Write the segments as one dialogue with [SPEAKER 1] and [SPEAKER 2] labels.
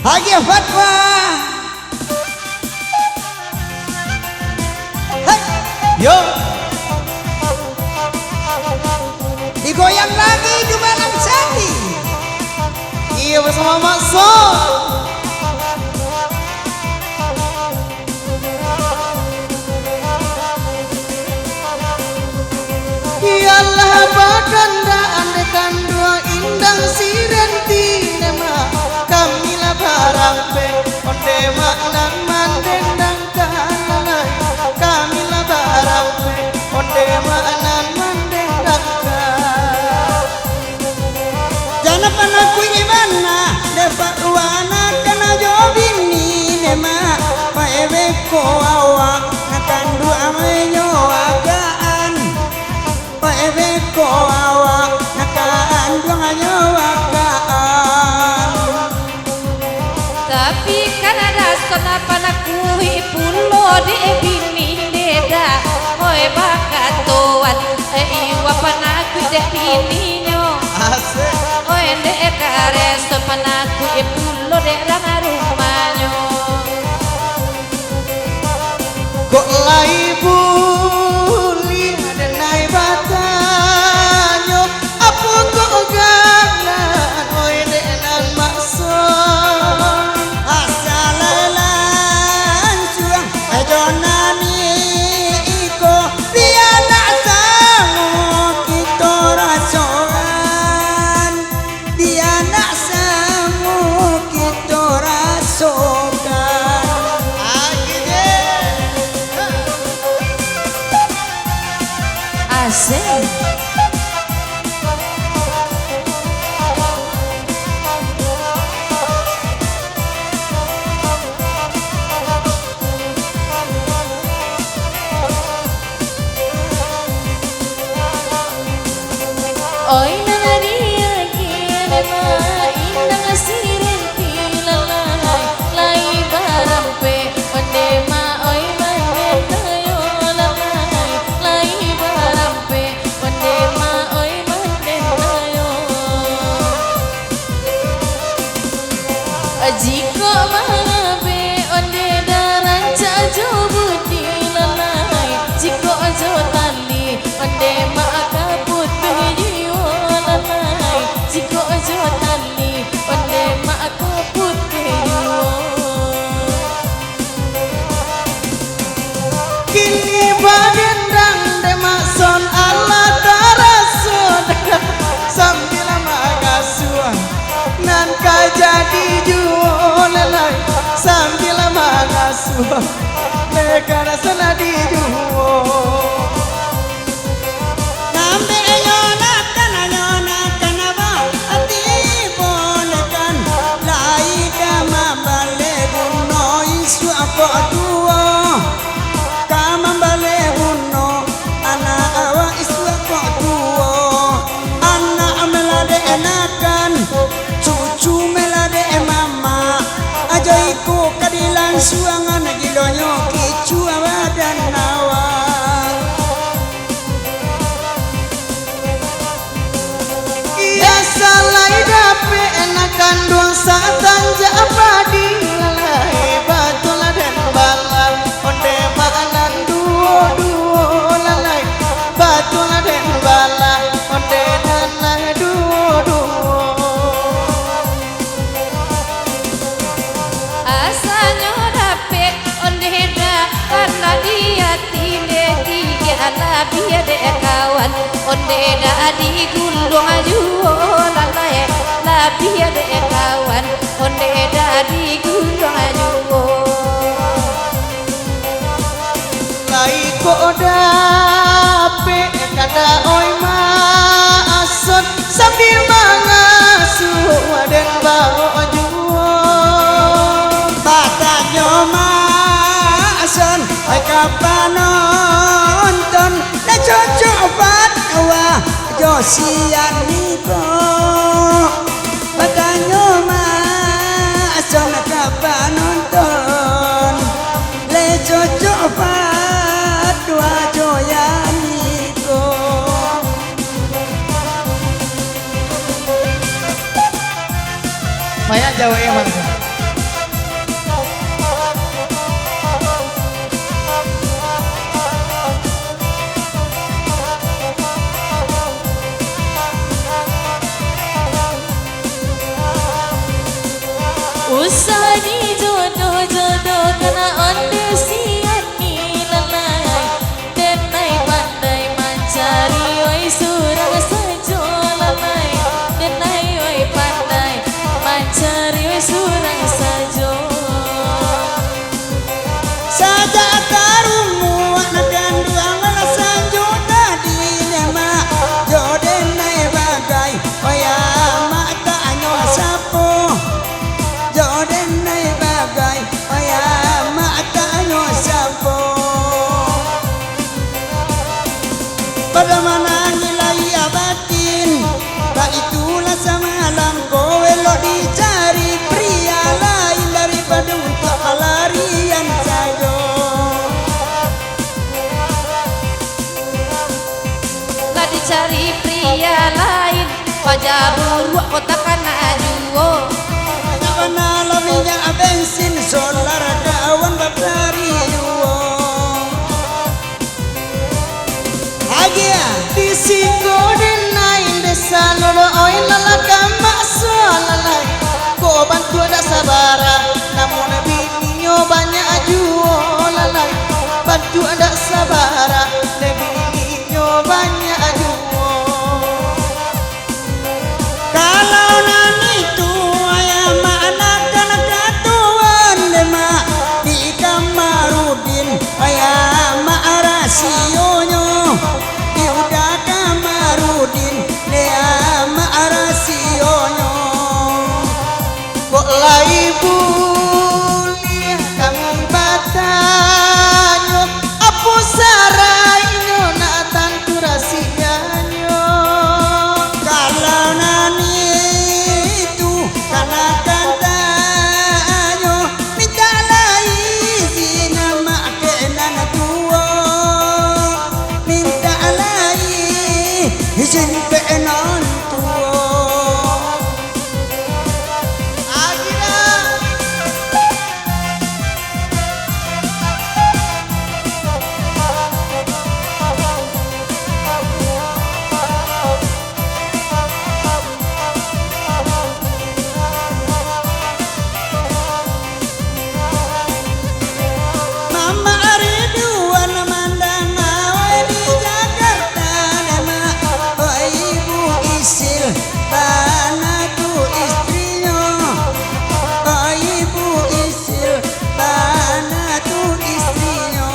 [SPEAKER 1] Hagia Fatwa. Hey, yo. Digoyang lagi di malam Sandi. Iya bersama Mak Sol. Yalah bakanda andekan dua indang sirenti nema kamila barampe onde maknan mandendang kanai kamila barampe onde maknan mandendang kanai jana panaku gimana depak wana kana jobini nema paewe ko awak nakan dua menyoagaan paewe ko awak nakan dua menyoagaan
[SPEAKER 2] tapi kan ada sona panaku pulo de bini deda koe bakatuan iwa panaku de bininyo
[SPEAKER 1] asik
[SPEAKER 2] koe de kares panaku pulo de rangarumanyo
[SPEAKER 1] kok lai buli denai batanyo apa kok ganan oi denan maksud asalalan suang ajonani iko piana sangu kita rasokan piana sangu kita rasokan
[SPEAKER 2] asik oi nana dia kene ma inang sirenti lalai lai barampe onde ma oi mane tayo lalai lai barampe onde ma oi mane tayo jiko manabe onde daran cajo budi lalai jiko ajo tali onde ma kaput jiwa lalai jiko ajo tali onde ma kaput jiwa
[SPEAKER 1] kini badendang demason Allah tarasod sambil magasuan nan ka jadi juolelai sambil magasuan negara sana di juo nambe nyonakan abang ati bolekan lai kama bale gunno isu apa tua kama bale gunno ana awa isu apa tua ana melade enakan cucu melade mama ajaiku kadilan suangan gilonyo kicu awadan nawang iya salai dape enakan duang satan japadi lalai batola dan balang onde makanan duo lalai batola dan balang onde nana duo
[SPEAKER 2] asanyo dapet onde da karena dia tinde dia ala dia de kawan onde da di gulung ajuo lalai la dia de kawan onde da di gulung ajuo
[SPEAKER 1] lai ko dape kada oi ma asot sambil mangasuh dan bawa juo batanyo ma ason ai kapanonton na cocok batwa josian niko batanyo ma ason kapanonton le cocok batwa joyan niko Maya jauh emang
[SPEAKER 2] Usah di jodoh-jodoh kena onde siani lalai. Denai pandai mencari oi surang sajo lalai. Denai oi pandai mencari oi surang sajo.
[SPEAKER 1] Saja karumu dan ruangan sanjo tadi nema jodenai bagai oya mata anyo sapo jodenai bagai oya mata anyo sapo pada mana nilai abatin tak itulah semalam kowe lo dicari pria lain daripada untuk pelarian saja.
[SPEAKER 2] Lah dicari pria lain wajah buruk kota kana juo.
[SPEAKER 1] Mana lo minyak bensin solar kawan batari yuo. Agia
[SPEAKER 3] Di singgo denai desa lolo oi lalaka makso lalai. Ko bantu ada sabara namun bininya banyak juo lalai. Bantu ada sabara bininya banyak juo.
[SPEAKER 1] kalau nani tu ayah mana kana katuan lema di kamarudin ayah ma rasionyo di udah kamarudin lea ma rasionyo.
[SPEAKER 3] Kok lai bulia kami batanyo apu sarainyo na tantu rasianyo.
[SPEAKER 1] Kalau nani itu karena katanya minta izin nama kenan tua minta izin kenan tua. Mama Ridwan mandang awe di Jakarta nama oh ibu isil tanahku istrinya oh ibu isil tanahku istrinya.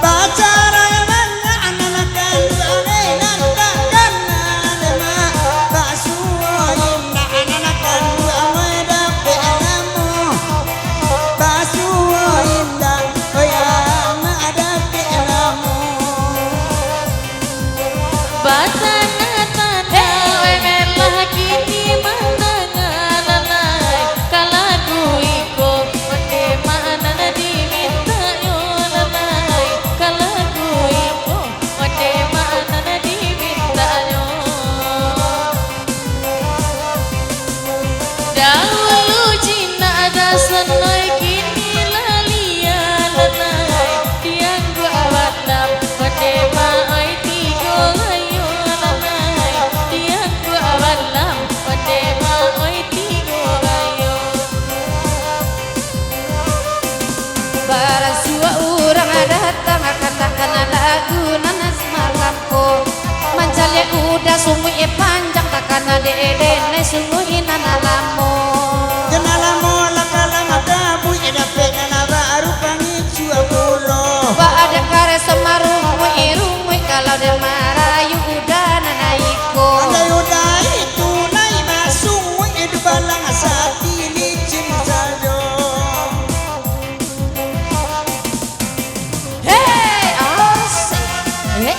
[SPEAKER 1] Pacaran banyak anak kandung nantakan nama basuain anak kandung dapet namu basuain dan oyam ada namu.
[SPEAKER 2] Batana tanah melah kini mana ngalalai. Kalaku iko onde mana diminta yo lalai. Kalaku iko onde mana diminta yo. Dahulu Cina ada senai kini lalia lalai. Tiang gua awatam onde mai tigo ayo lalai. Tiang gua awatam onde mai tigo ayo. Barang sua urang datang katakan lagu nanas malamko. Manjalnya udah sungguh panjang takkan dede sungguh nanalamo.
[SPEAKER 1] Kenalamu lakala makabu dapet na baru pangicu apulo.
[SPEAKER 2] Ba ada kare semarung irung kalau de marayu udah nanaiko.
[SPEAKER 1] Andai udah itu naik masuk itu balang asati licin sajo.
[SPEAKER 2] Hey, asik. Hey.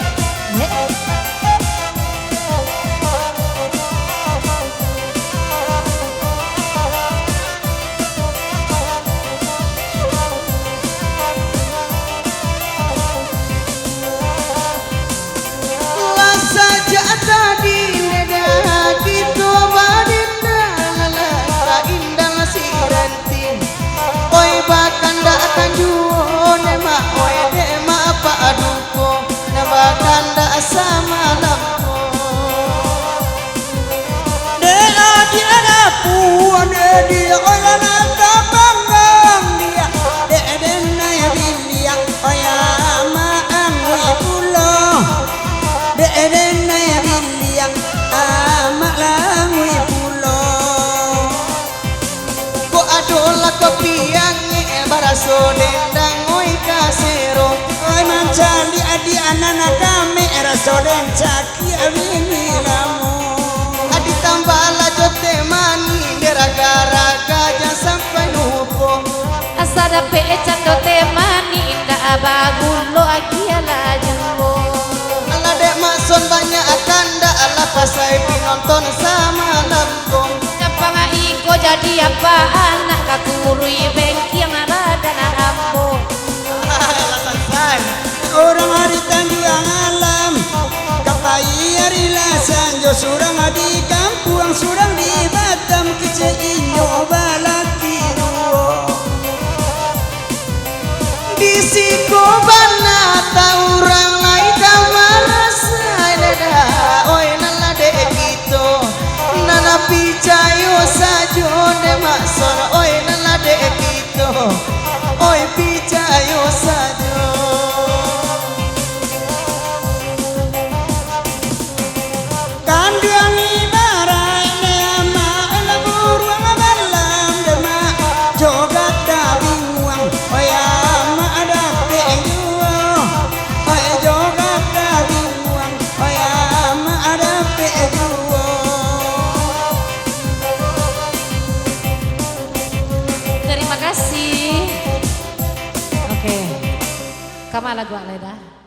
[SPEAKER 1] de dia oi la la ta panggang dia de den na ya bilia oi ama angui pulo de den na ya bilia ama langui pulo
[SPEAKER 3] ko adola ko piangi baraso dendang oi kasero
[SPEAKER 1] oi mancali adi anana kami raso den caki awini lamu
[SPEAKER 3] adi tambala jote mani deraga-raga jangan sampai lupa
[SPEAKER 2] Asada peca dote mani indah bagulo agiala jenggo
[SPEAKER 3] ala dek mason banyak akanda ala pasai pinonton sama lambung
[SPEAKER 2] Nyapanga iko jadi apa anak kakurui bengki yang rada na ambo
[SPEAKER 3] alasan saya
[SPEAKER 1] orang hari tanjuang alam kapai hari lasan jo surang di kampung surang di Batam kece inyo balaki duo
[SPEAKER 3] di siko bana taurang lain kamar saya dada oi nala dek gitu nana picayo sajo de mason oi nala dek gitu oi picayo sajo
[SPEAKER 1] kandang ibarai nama labur malam dema jogat dabinguang oyama ada pejuo oy jogat dabinguang oyama ada pejuo
[SPEAKER 2] Terima kasih. Oke. Kamala gua leda.